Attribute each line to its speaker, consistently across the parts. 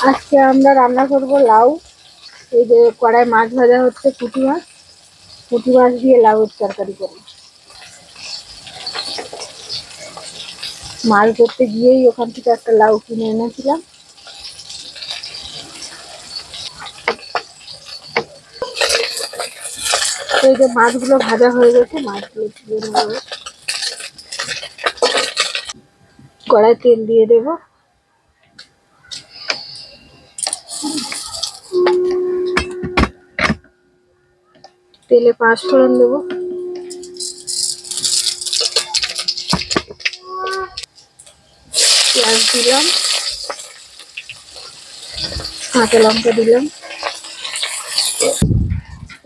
Speaker 1: আজকে আমরা রান্না করব লাউ। এই যে কড়াই মাছ ভাজা হচ্ছে, পুঁটি মাছ দিয়ে লাউয়ের তরকারি করব। মাছ ধরতে গিয়েই ওখান থেকে একটা লাউ কিনে এনেছিলাম। এই যে মাছগুলো ভাজা হয়ে গেছে, মাছগুলো তুলে নেব। কড়াই তেল দিয়ে দেব। তেলে 5 ফোড়ন দেব। পেঁয়াজ দিলাম, কাঁচা লঙ্কা দিলাম।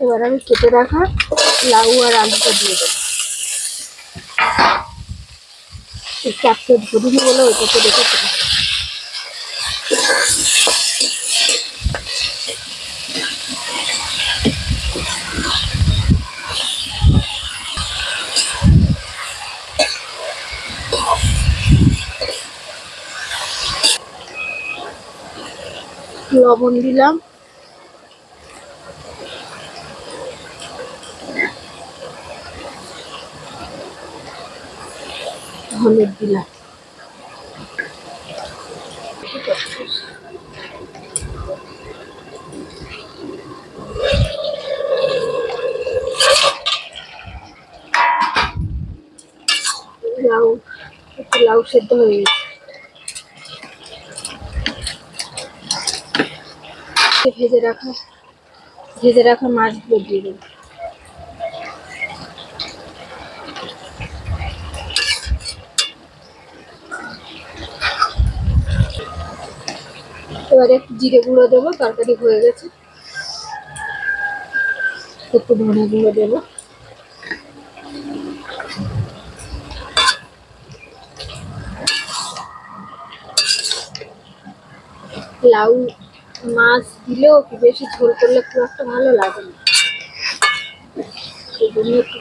Speaker 1: এবার আমি কেটে রাখা লাউ আর আলুটা দিয়ে দেবো। চারটে ধরিনি বলে ওইটাকে রেখেছি। লবণ দিলাম, হলুদ দিলাম। লাউ সেদ্ধ হয়ে গেছে। ভেজে রাখা মাছগুলো দিয়ে দেবো। এবারে একটু জিরে গুঁড়ো দেবো, তরকারি হয়ে গেছে। একটু ধনে গুঁড়ো দেবো। লাউ মাছ দিলেও কি বেশি ঝোল করলে খুব একটা ভালো লাগে না, সেই জন্য একটু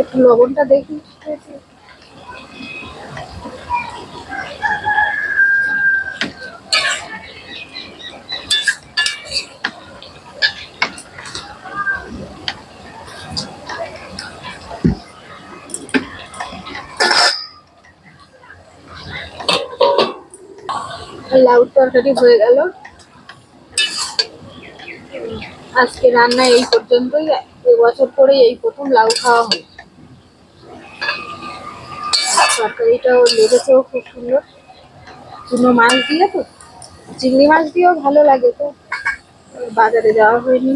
Speaker 1: একটু লবণটা দেখি। লাউ তরকারি হয়ে গেল। আজকে রান্না এই পর্যন্তই। এবছর পরে এই প্রথম লাউ খাওয়া হয়। তরকারিটাও লেগেছেও খুব সুন্দর। চুনো মাছ দিয়ে, তো চিংড়ি মাছ দিয়েও ভালো লাগে। তো বাজারে যাওয়া হয়নি।